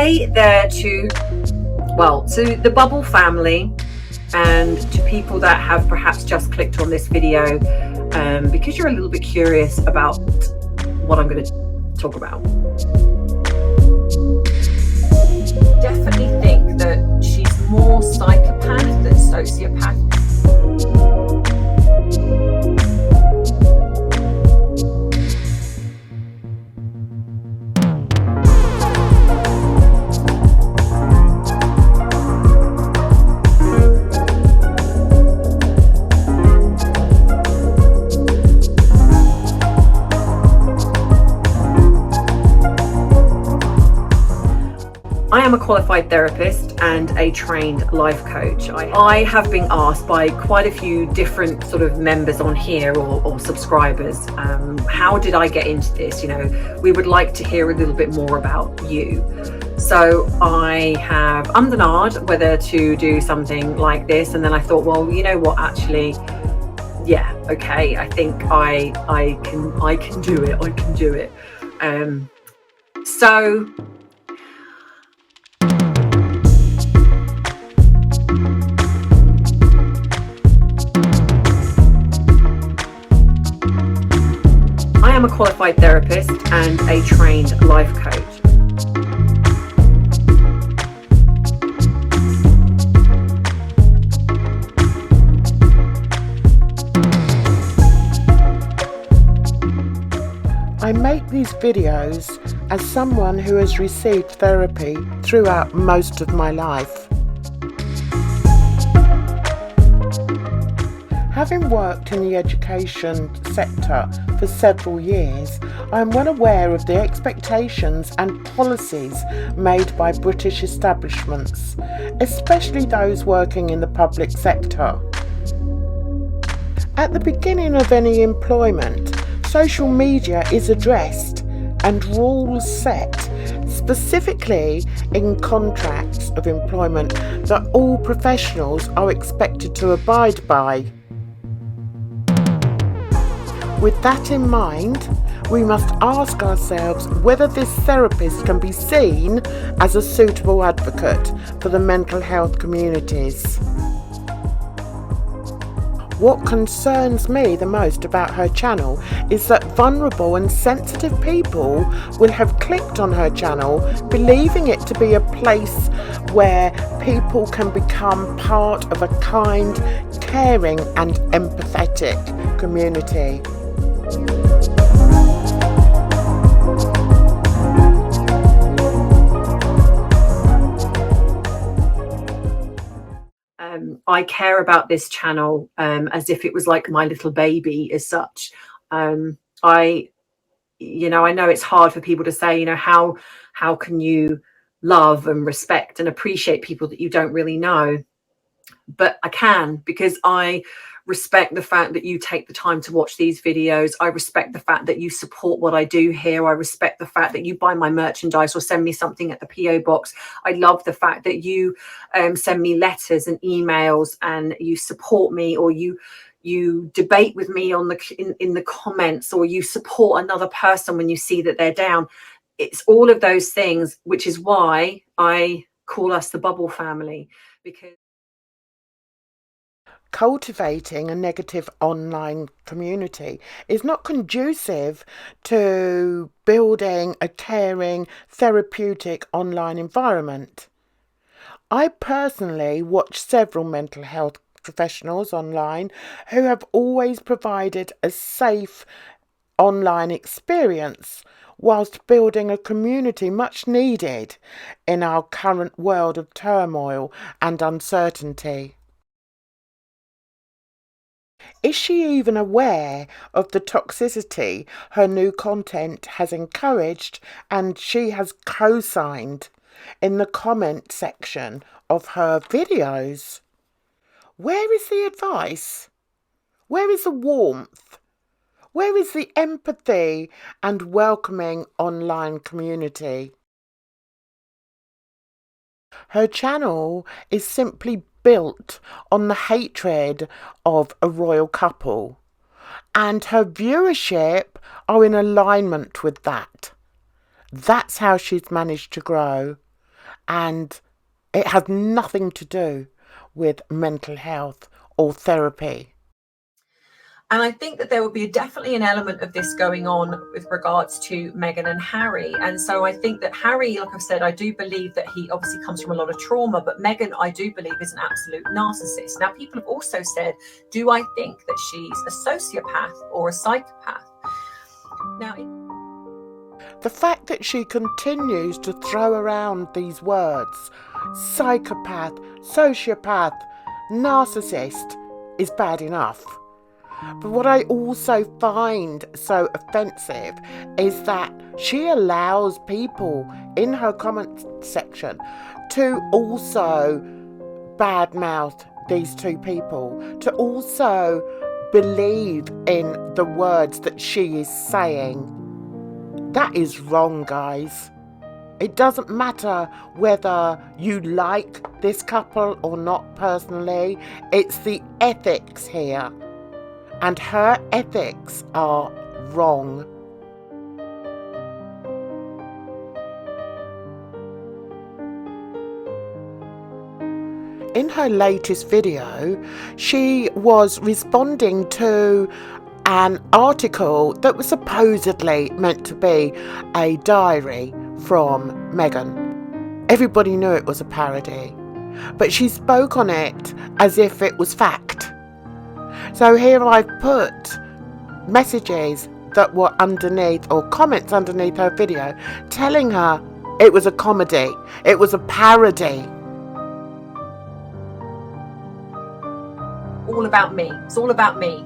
say there to the Bubble family and to people that have perhaps just clicked on this video because you're a little bit curious about what I'm going to talk about. Definitely think that she's more psychopath than sociopath. I am a qualified therapist and a trained life coach. I have been asked by quite a few different sort of members on here or subscribers, how did I get into this? You know, we would like to hear a little bit more about you. So I have ummed whether to do something like this, and then I thought, well, you know what, actually, yeah, okay, I think I can do it. I can do it. So I am a qualified therapist and a trained life coach. I make these videos as someone who has received therapy throughout most of my life. Having worked in the education sector for several years, I am well aware of the expectations and policies made by British establishments, especially those working in the public sector. At the beginning of any employment, social media is addressed and rules set specifically in contracts of employment that all professionals are expected to abide by. With that in mind, we must ask ourselves whether this therapist can be seen as a suitable advocate for the mental health communities. What concerns me the most about her channel is that vulnerable and sensitive people will have clicked on her channel believing it to be a place where people can become part of a kind, caring and empathetic community. I care about this channel as if it was like my little baby as such. I know it's hard for people to say, how can you love and respect and appreciate people that you don't really know? But I can, because I respect the fact that you take the time to watch these videos. I respect the fact that you support what I do here. I respect the fact that you buy my merchandise or send me something at the PO box. I love the fact that you send me letters and emails and you support me, or you debate with me on in the comments, or you support another person when you see that they're down. It's all of those things, which is why I call us the Bubble family, because cultivating a negative online community is not conducive to building a caring, therapeutic online environment. I personally watch several mental health professionals online who have always provided a safe online experience whilst building a community much needed in our current world of turmoil and uncertainty. Is she even aware of the toxicity her new content has encouraged and she has co-signed in the comment section of her videos? Where is the advice? Where is the warmth? Where is the empathy and welcoming online community? Her channel is simply built on the hatred of a royal couple, and her viewership are in alignment with that. That's how she's managed to grow. and it has nothing to do with mental health or therapy. And I think that there will be definitely an element of this going on with regards to Meghan and Harry. And so I think that Harry, like I've said, I do believe that he obviously comes from a lot of trauma, but Meghan, I do believe, is an absolute narcissist. Now, people have also said, do I think that she's a sociopath or a psychopath? Now, the fact that she continues to throw around these words, psychopath, sociopath, narcissist, is bad enough. But what I also find so offensive is that she allows people in her comment section to also badmouth these two people, to also believe in the words that she is saying. That is wrong, guys. It doesn't matter whether you like this couple or not personally. It's the ethics here. And her ethics are wrong. In her latest video, she was responding to an article that was supposedly meant to be a diary from Meghan. Everybody knew it was a parody, but she spoke on it as if it was fact. So here I've put messages that were underneath, or comments underneath her video, telling her it was a comedy, it was a parody. All about me. It's all about me.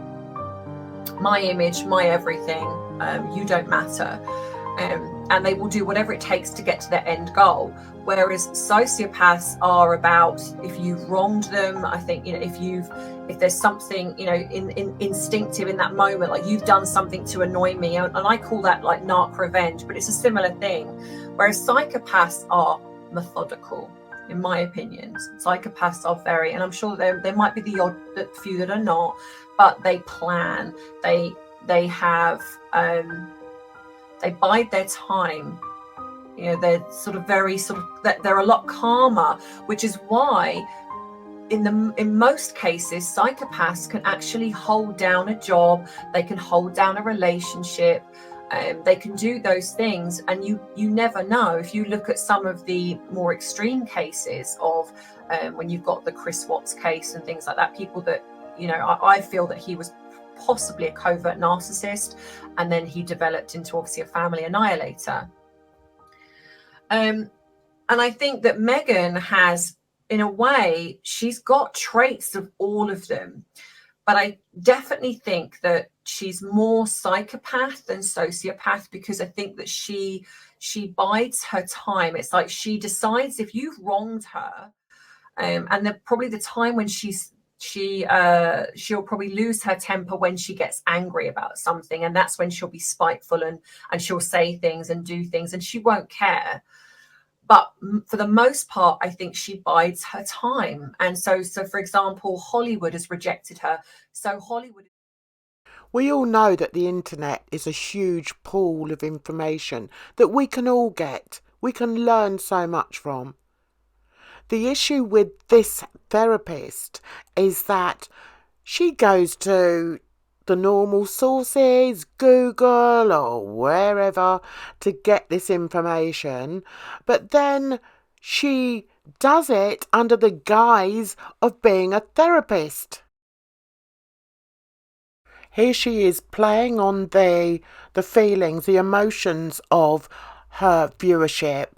My image, my everything. You don't matter. And they will do whatever it takes to get to their end goal. Whereas sociopaths are about, if you've wronged them, I think, if there's something, instinctive in that moment, like you've done something to annoy me, and I call that like narc revenge, but it's a similar thing. Whereas psychopaths are methodical, in my opinion. Psychopaths are very, and I'm sure there might be the odd few that are not, but they plan, they have, they bide their time. They're they're a lot calmer, which is why in most cases, psychopaths can actually hold down a job, they can hold down a relationship, they can do those things, and you never know. If you look at some of the more extreme cases of when you've got the Chris Watts case and things like that, people that, I feel that he was possibly a covert narcissist, and then he developed into obviously a family annihilator. And I think that Meghan has, in a way, she's got traits of all of them, but I definitely think that she's more psychopath than sociopath, because I think that she bides her time. It's like she decides if you've wronged her, and probably the time when she'll probably lose her temper when she gets angry about something, and that's when she'll be spiteful and she'll say things and do things, and she won't care. But for the most part, I think she bides her time. And so for example, Hollywood has rejected her. So Hollywood. We all know that the internet is a huge pool of information that we can all get. We can learn so much from. The issue with this therapist is that she goes to the normal sources, Google or wherever, to get this information, but then she does it under the guise of being a therapist. Here she is playing on the feelings, the emotions of her viewership,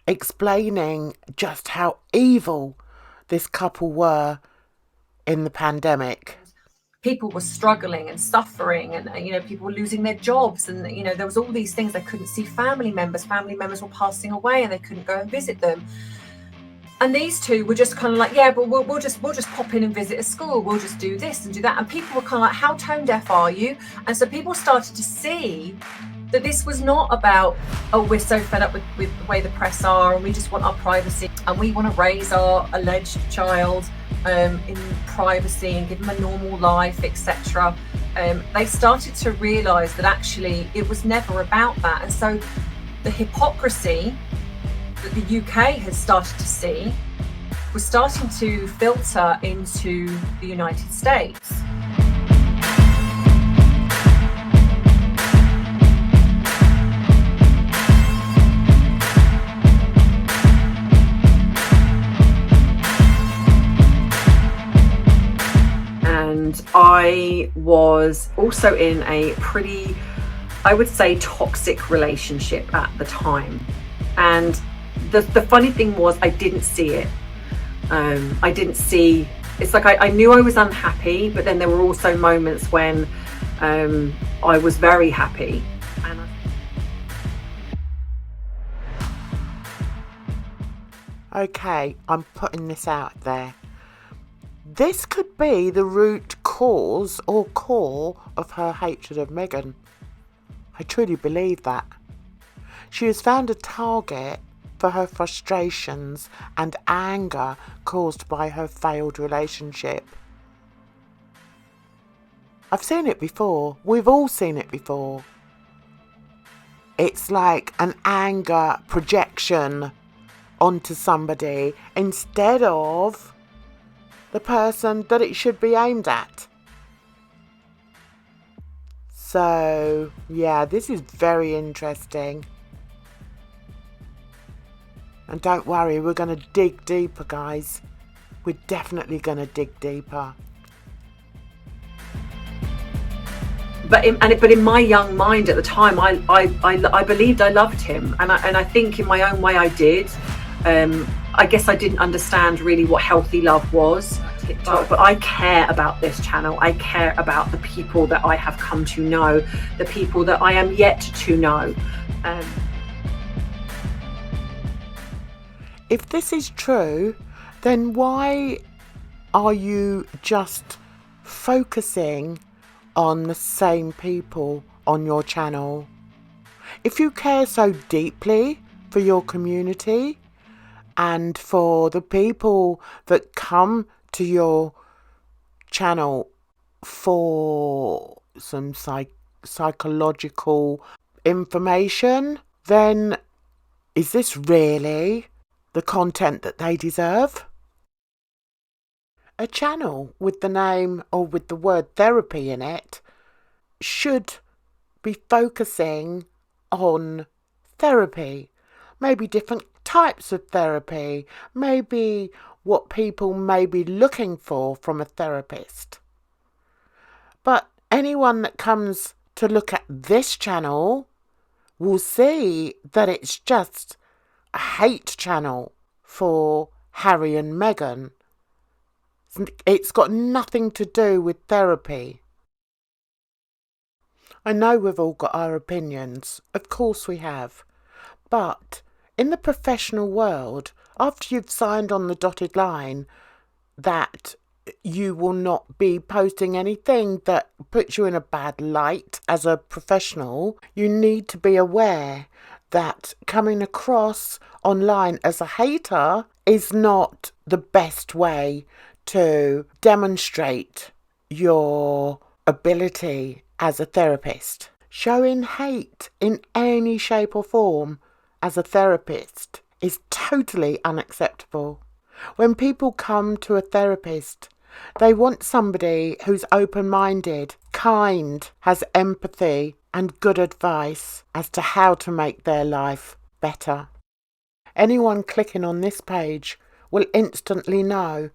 explaining just how evil this couple were in the pandemic. People were struggling and suffering, and people were losing their jobs, and there was all these things. They couldn't see family members were passing away and they couldn't go and visit them. And these two were just kind of like, yeah, but we'll just pop in and visit a school, we'll just do this and do that. And people were kind of like, how tone deaf are you? And so people started to see that this was not about, oh, we're so fed up with the way the press are, and we just want our privacy, and we want to raise our alleged child in privacy and give them a normal life, etc. They started to realize that actually it was never about that. And so the hypocrisy that the UK has started to see was starting to filter into the United States. And I was also in a pretty, I would say, toxic relationship at the time. And the funny thing was, I didn't see it. I didn't see, it's like I knew I was unhappy, but then there were also moments when I was very happy. And Okay, I'm putting this out there. This could be the root cause or core of her hatred of Meghan. I truly believe that. She has found a target for her frustrations and anger caused by her failed relationship. I've seen it before. We've all seen it before. It's like an anger projection onto somebody instead of the person that it should be aimed at. So, yeah, this is very interesting. And don't worry, we're going to dig deeper, guys. We're definitely going to dig deeper. But in my young mind at the time, I believed I loved him, and I think in my own way I did. I guess I didn't understand really what healthy love was. But I care about this channel. I care about the people that I have come to know, the people that I am yet to know. If this is true, then why are you just focusing on the same people on your channel? If you care so deeply for your community and for the people that come to your channel for some psychological information, then is this really the content that they deserve? A channel with the name or with the word therapy in it should be focusing on therapy, maybe different types of therapy, maybe what people may be looking for from a therapist. But anyone that comes to look at this channel will see that it's just a hate channel for Harry and Meghan. It's got nothing to do with therapy. I know we've all got our opinions, of course we have, but in the professional world, after you've signed on the dotted line that you will not be posting anything that puts you in a bad light as a professional, you need to be aware that coming across online as a hater is not the best way to demonstrate your ability as a therapist. Showing hate in any shape or form as a therapist is totally unacceptable. When people come to a therapist, they want somebody who's open-minded, kind, has empathy and good advice as to how to make their life better. Anyone clicking on this page will instantly know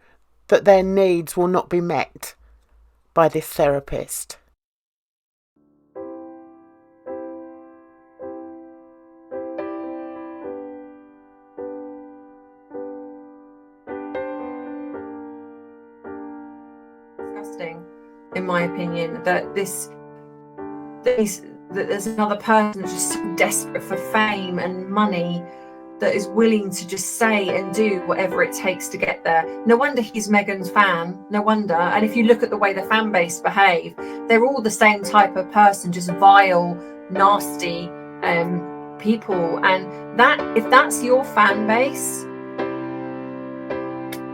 that their needs will not be met by this therapist. Disgusting, in my opinion, that there's another person just so desperate for fame and money that is willing to just say and do whatever it takes to get there. No wonder he's Meghan's fan, no wonder. And if you look at the way the fan base behave, they're all the same type of person, just vile, nasty people. And that, if that's your fan base,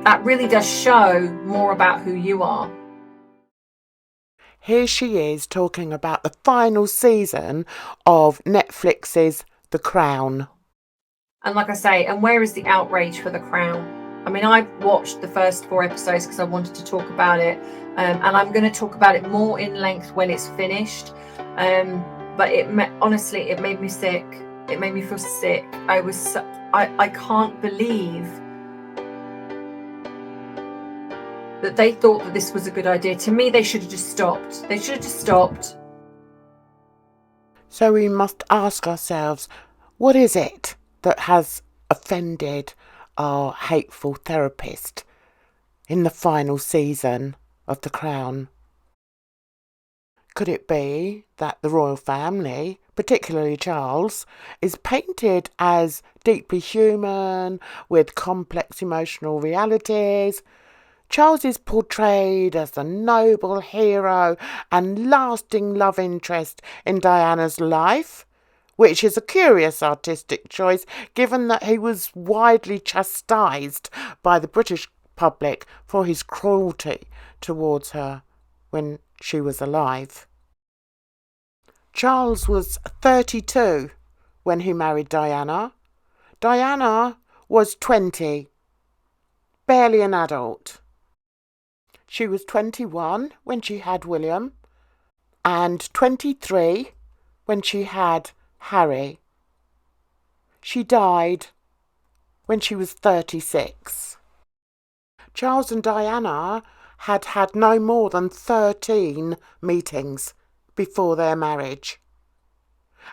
that really does show more about who you are. Here she is talking about the final season of Netflix's The Crown. And like I say, and where is the outrage for the Crown? I mean, I've watched the first 4 episodes because I wanted to talk about it, and I'm going to talk about it more in length when it's finished. But honestly, it made me sick. It made me feel sick. I can't believe that they thought that this was a good idea. To me, they should have just stopped. They should have just stopped. So we must ask ourselves, what is it that has offended our hateful therapist in the final season of The Crown? Could it be that the royal family, particularly Charles, is painted as deeply human, with complex emotional realities? Charles is portrayed as the noble hero and lasting love interest in Diana's life, which is a curious artistic choice given that he was widely chastised by the British public for his cruelty towards her when she was alive. Charles was 32 when he married Diana. Diana was 20, barely an adult. She was 21 when she had William and 23 when she had Harry. She died when she was 36. Charles and Diana had had no more than 13 meetings before their marriage.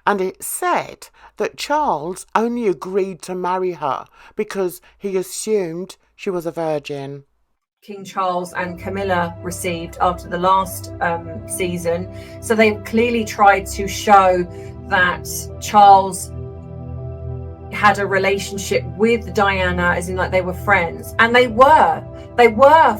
And it's said that Charles only agreed to marry her because he assumed she was a virgin. King Charles and Camilla received after the last season. So they clearly tried to show that Charles had a relationship with Diana, as in like they were friends, and they were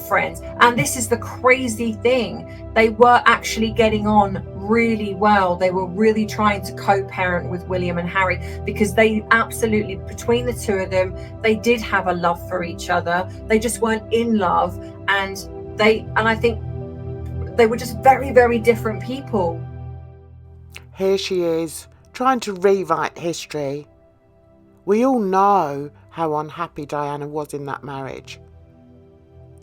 friends. And this is the crazy thing, they were actually getting on really well. They were really trying to co-parent with William and Harry, because they absolutely, between the two of them, they did have a love for each other. They just weren't in love, and I think they were just very, very different people. Here she is trying to rewrite history. We all know how unhappy Diana was in that marriage.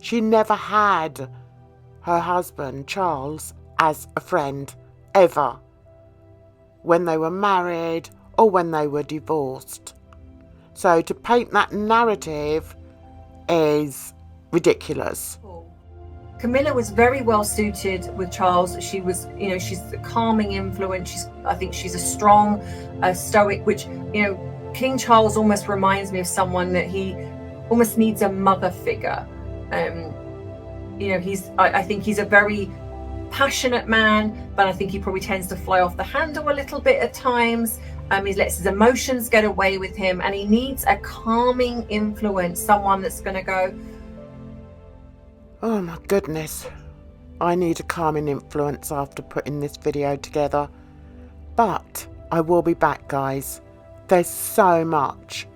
She never had her husband, Charles, as a friend, ever, when they were married or when they were divorced. So to paint that narrative is ridiculous. Camilla was very well suited with Charles. She was, she's a calming influence. I think she's a strong, stoic, which, King Charles almost reminds me of someone that he almost needs a mother figure. I think he's a very passionate man, but I think he probably tends to fly off the handle a little bit at times. He lets his emotions get away with him, and he needs a calming influence, someone that's going to go, oh my goodness, I need a calming influence after putting this video together. But I will be back, guys. There's so much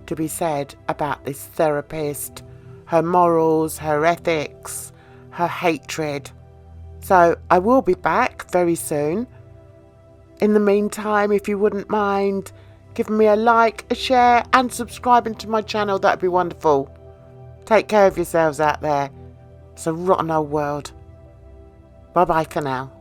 to be said about this therapist, her morals, her ethics, her hatred. So I will be back very soon. In the meantime, if you wouldn't mind giving me a like, a share and subscribing to my channel, that'd be wonderful. Take care of yourselves out there. It's a rotten old world. Bye bye for now.